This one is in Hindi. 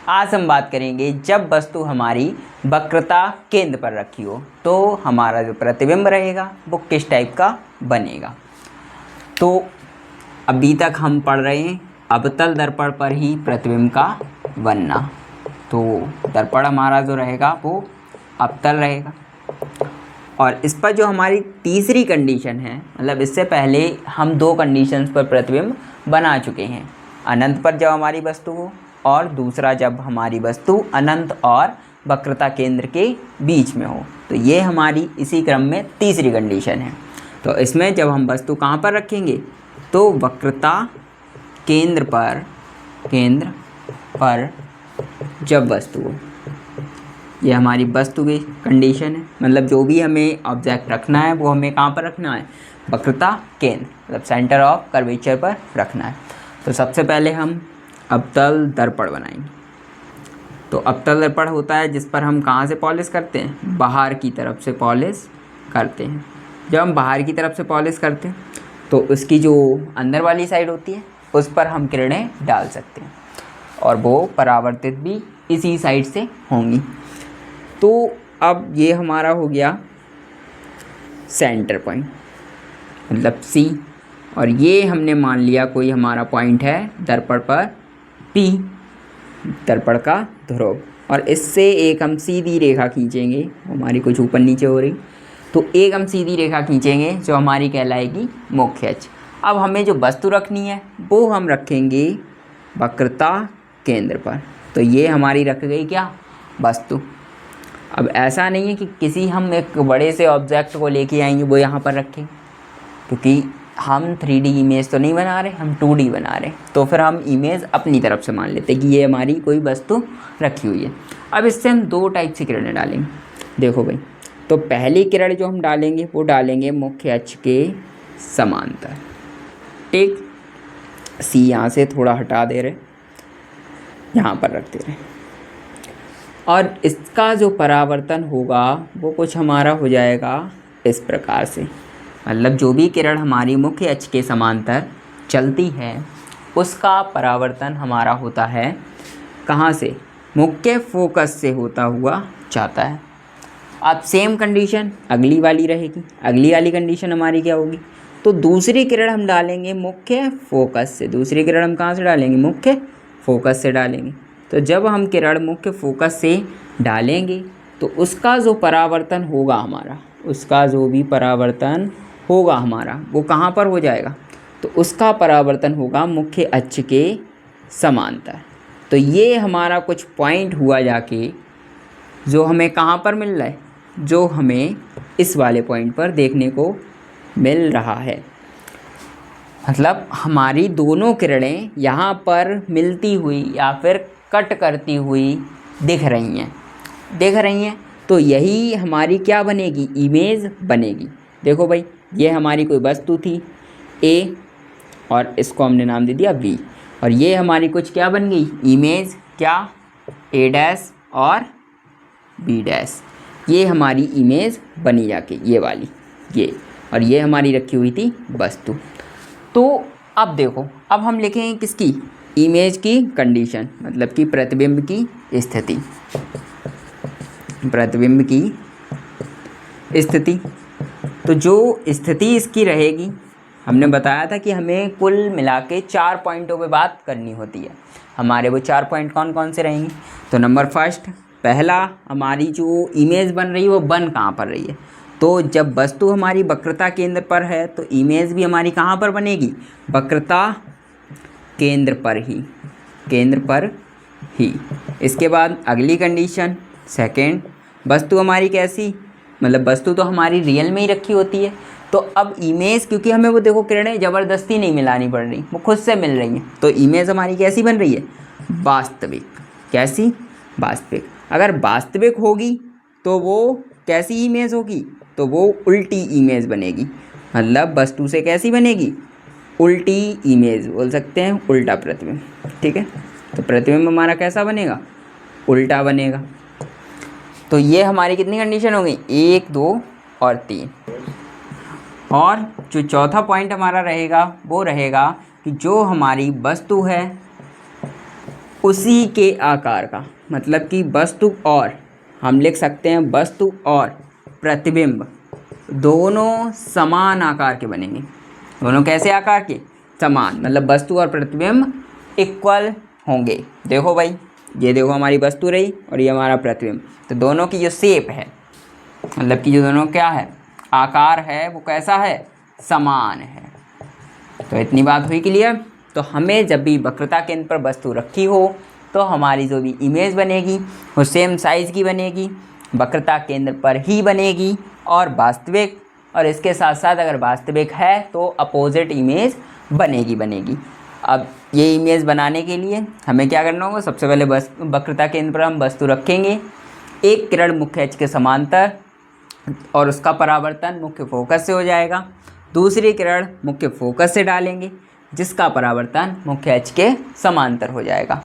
आज हम बात करेंगे जब वस्तु हमारी वक्रता केंद्र पर रखी हो तो हमारा जो प्रतिबिंब रहेगा वो किस टाइप का बनेगा। तो अभी तक हम पढ़ रहे हैं अवतल दर्पण पर ही प्रतिबिंब का बनना। तो दर्पण हमारा जो रहेगा वो अवतल रहेगा और इस पर जो हमारी तीसरी कंडीशन है, मतलब इससे पहले हम दो कंडीशंस पर प्रतिबिंब बना चुके हैं, अनंत पर जब हमारी वस्तु हो और दूसरा जब हमारी वस्तु अनंत और वक्रता केंद्र के बीच में हो। तो ये हमारी इसी क्रम में तीसरी कंडीशन है। तो इसमें जब हम वस्तु कहाँ पर रखेंगे तो वक्रता केंद्र पर जब वस्तु हो, ये हमारी वस्तु की कंडीशन है। मतलब जो भी हमें ऑब्जेक्ट रखना है वो हमें कहाँ पर रखना है, वक्रता केंद्र मतलब सेंटर ऑफ कर्वेचर पर रखना है। तो सबसे पहले हम अवतल दर्पण बनाएंगे। तो अवतल दर्पण होता है जिस पर हम कहाँ से पॉलिश करते हैं, बाहर की तरफ से पॉलिश करते हैं। जब हम बाहर की तरफ से पॉलिश करते हैं तो उसकी जो अंदर वाली साइड होती है उस पर हम किरणें डाल सकते हैं और वो परावर्तित भी इसी साइड से होंगी। तो अब ये हमारा हो गया सेंटर पॉइंट मतलब C, और ये हमने मान लिया कोई हमारा पॉइंट है दर्पण पर P, दर्पण का ध्रुव, और इससे एक हम सीधी रेखा खींचेंगे, हमारी कुछ ऊपर नीचे हो रही, तो एक हम सीधी रेखा खींचेंगे जो हमारी कहलाएगी मुख्य अक्ष। अब हमें जो वस्तु रखनी है वो हम रखेंगे वक्रता केंद्र पर। तो ये हमारी रख गई क्या, वस्तु। अब ऐसा नहीं है कि किसी हम एक बड़े से ऑब्जेक्ट को लेके आएंगे वो यहाँ पर रखें, क्योंकि हम 3D इमेज तो नहीं बना रहे, हम 2D बना रहे। तो फिर हम इमेज अपनी तरफ से मान लेते हैं कि ये हमारी कोई वस्तु रखी हुई है। अब इससे हम दो टाइप से किरणें डालेंगे। देखो भाई, तो पहली किरण जो हम डालेंगे वो डालेंगे मुख्य अक्ष के समांतर। ठीक, C यहाँ से थोड़ा हटा दे रहे, यहाँ पर रख दे रहे, और इसका जो परावर्तन होगा वो कुछ हमारा हो जाएगा इस प्रकार से। मतलब जो भी किरण हमारी मुख्य अक्ष के समांतर चलती है उसका परावर्तन हमारा होता है कहाँ से, मुख्य फोकस से होता हुआ जाता है। अब सेम कंडीशन अगली वाली रहेगी। अगली वाली कंडीशन हमारी क्या होगी, तो दूसरी किरण हम डालेंगे मुख्य फोकस से। दूसरी किरण हम कहाँ से डालेंगे, मुख्य फोकस से डालेंगे। तो जब हम किरण मुख्य फोकस से डालेंगे तो उसका जो परावर्तन होगा हमारा, उसका जो भी परावर्तन होगा हमारा वो कहाँ पर हो जाएगा, तो उसका परावर्तन होगा मुख्य अक्ष के समांतर। तो ये हमारा कुछ पॉइंट हुआ जाके जो हमें कहाँ पर मिल रहा है, जो हमें इस वाले पॉइंट पर देखने को मिल रहा है। मतलब हमारी दोनों किरणें यहाँ पर मिलती हुई या फिर कट करती हुई दिख रही हैं। तो यही हमारी क्या बनेगी, इमेज बनेगी। देखो भाई, ये हमारी कोई वस्तु थी A और इसको हमने नाम दे दिया B, और ये हमारी कुछ क्या बन गई, इमेज, क्या, A' और B'। ये हमारी इमेज बनी जाके ये वाली, ये, और ये हमारी रखी हुई थी वस्तु। तो अब देखो, अब हम लिखेंगे किसकी, इमेज की कंडीशन, मतलब कि प्रतिबिंब की स्थिति। प्रतिबिंब की स्थिति, तो जो स्थिति इसकी रहेगी, हमने बताया था कि हमें कुल मिला के 4 पॉइंटों पे बात करनी होती है। हमारे वो 4 पॉइंट कौन कौन से रहेंगे, तो नंबर फर्स्ट, पहला हमारी जो इमेज बन रही है वो बन कहाँ पर रही है, तो जब वस्तु हमारी वक्रता केंद्र पर है तो इमेज भी हमारी कहाँ पर बनेगी, वक्रता केंद्र पर ही। इसके बाद अगली कंडीशन सेकंड, वस्तु हमारी कैसी, मतलब वस्तु तो हमारी रियल में ही रखी होती है। तो अब इमेज, क्योंकि हमें वो देखो किरणें ज़बरदस्ती नहीं मिलानी पड़ रही, वो खुद से मिल रही हैं, तो इमेज हमारी कैसी बन रही है, वास्तविक। कैसी, वास्तविक। अगर वास्तविक होगी तो वो कैसी इमेज होगी, तो वो उल्टी इमेज बनेगी। मतलब वस्तु से कैसी बनेगी, उल्टी इमेज बोल सकते हैं, उल्टा प्रतिबिंब। ठीक है, तो प्रतिबिंब हमारा कैसा बनेगा, उल्टा बनेगा। तो ये हमारी कितनी कंडीशन हो गई, 1, 2 और 3। और जो चौथा पॉइंट हमारा रहेगा वो रहेगा कि जो हमारी वस्तु है उसी के आकार का, मतलब कि वस्तु और, हम लिख सकते हैं वस्तु और प्रतिबिंब दोनों समान आकार के बनेंगे। दोनों कैसे आकार के? समान, मतलब वस्तु और प्रतिबिंब इक्वल होंगे। देखो भाई, ये देखो हमारी वस्तु रही और ये हमारा प्रतिबिंब, तो दोनों की जो शेप है, मतलब कि जो दोनों क्या है, आकार है, वो कैसा है? समान है। तो इतनी बात हुई क्लियर। तो हमें जब भी वक्रता केंद्र पर वस्तु रखी हो तो हमारी जो भी इमेज बनेगी वो सेम साइज़ की बनेगी, वक्रता केंद्र पर ही बनेगी और वास्तविक, और इसके साथ साथ अगर वास्तविक है तो अपोजिट इमेज बनेगी। अब ये इमेज बनाने के लिए हमें क्या करना होगा? सबसे पहले वक्रता केंद्र पर हम वस्तु रखेंगे, एक किरण मुख्य अक्ष के समांतर और उसका परावर्तन मुख्य फोकस से हो जाएगा। दूसरी किरण मुख्य फोकस से डालेंगे जिसका परावर्तन मुख्य अक्ष के समांतर हो जाएगा।